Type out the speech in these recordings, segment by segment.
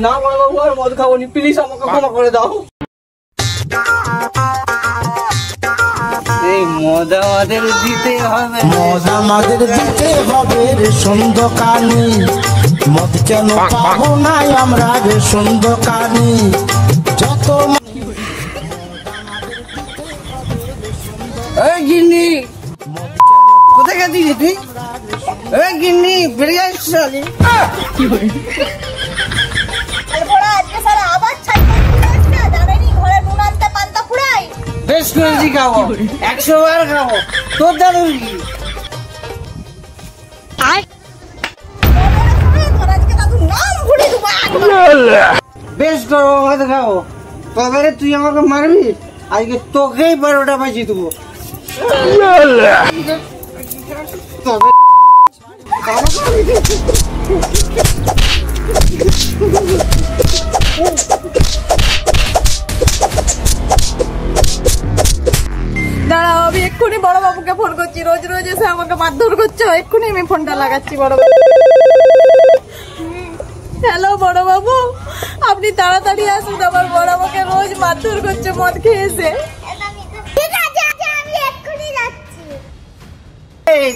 না বড়বাবু আর মদ খাবো নি, প্লিজ আমাকে ক্ষমা করে দাও। এই মদ আমাদের দিতে হবে, মদ আমাদের দিতে হবে রেশন দোকানি। মদ কেন পাবো না আমরা রেশন দোকানি? যত গিন্নি কোথায় গেছিস তুই? গিন্নি বেরিয়ে আসছিস? বেশ করেছি খাবো, 100 বার খাবো। তোর দাদু কি বেশ করবো, আমাদের খাবো। তবে তুই আমাকে মারবি, আজকে তোকেই 12টা বাজিয়ে দেবো। দাঁড়াও, আমি এক্ষুনি বড় বাবুকে ফোন করছি। রোজ রোজ এসে আমাকে মারধর করছে, এক্ষুনি আমি ফোনটা লাগাচ্ছি। বড় বাবু, হ্যালো বড় বাবু, আপনি তাড়াতাড়ি আসুন, আমার বড় বাবুকে রোজ মারধর করছে মদ খেয়ে এসে।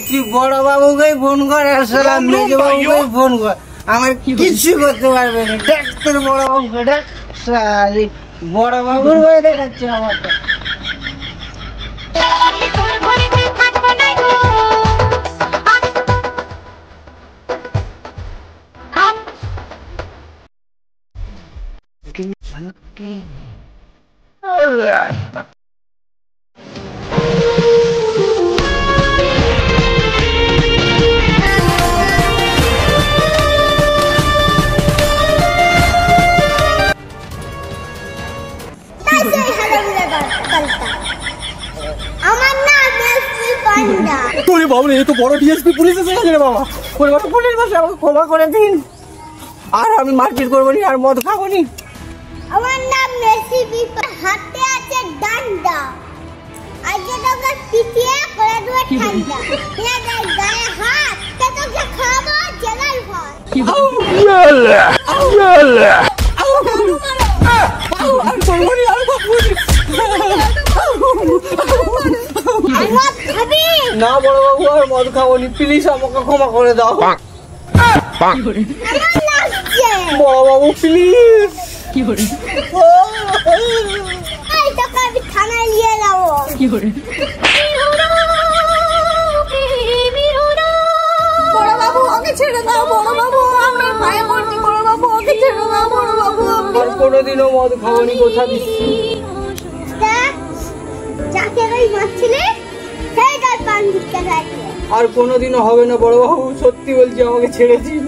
তুই বড় বাবুকে ফোন কর, আসলাম মেজো বাবুকে ফোন কর, আমার কিছু করতে পারবে না। দেখ তোর বড় বাবুকে দেখ, বড় বাবুর হয়ে দেখাচ্ছে আমাকে। ক্ষমা করে দিন, আর আমি মারপিট করবো নি, আর মদ খাবো নি। আমার নাম রেসিপি, হাতে আছে ডান্ডা, আজকে তোকে পিটিয়ে করে দেবো ঠান্ডা। নিয়ে যাই গায়ে হাত, তোকে খাবো জেলার ভাত। না বড় বাবু আর মদ খাবো নি, প্লিজ আমাকে ক্ষমা করে দাও। বড় বাবু প্লিজ। আমি থানায় নিয়ে যাবো। বড় বাবু ওকে ছেড়ে দাও, বড় বাবু আমি পায়ে পড়ছি, বড় বাবু ওকে ছেড়ে দাও, বড় বাবু। আর কোনোদিনও মদ খাবো নি, কথা দিচ্ছি। যাকে ওই মারছিলে সেই তার পান দিতে থাকে। আর কোনোদিনও হবে না বড় বাবু, সত্যি বলছি, আমাকে ছেড়ে দিন।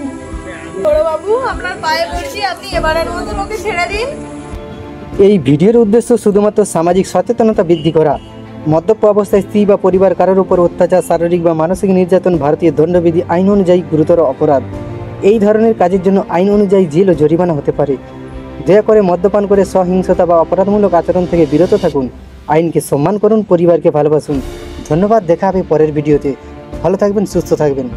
বড় বাবু আপনার পায়ে পড়ছি, আপনি এবারের মতো ওকে ছেড়ে দিন। এই ভিডিওর উদ্দেশ্য শুধুমাত্র সামাজিক সচেতনতা বৃদ্ধি করা। মদ্যপ অবস্থায় স্ত্রী বা পরিবার কারোর উপর অত্যাচার, শারীরিক বা মানসিক নির্যাতন ভারতীয় দণ্ডবিধি আইন অনুযায়ী গুরুতর অপরাধ। এই ধরনের কাজের জন্য আইন অনুযায়ী জেল ও জরিমানা হতে পারে। দয়া করে মদ্যপান করে সহিংসতা বা অপরাধমূলক আচরণ থেকে বিরত থাকুন। আইনকে সম্মান করুন, পরিবারকে ভালোবাসুন। ধন্যবাদ, দেখা হবে পরের ভিডিওতে। ভালো থাকবেন, সুস্থ থাকবেন।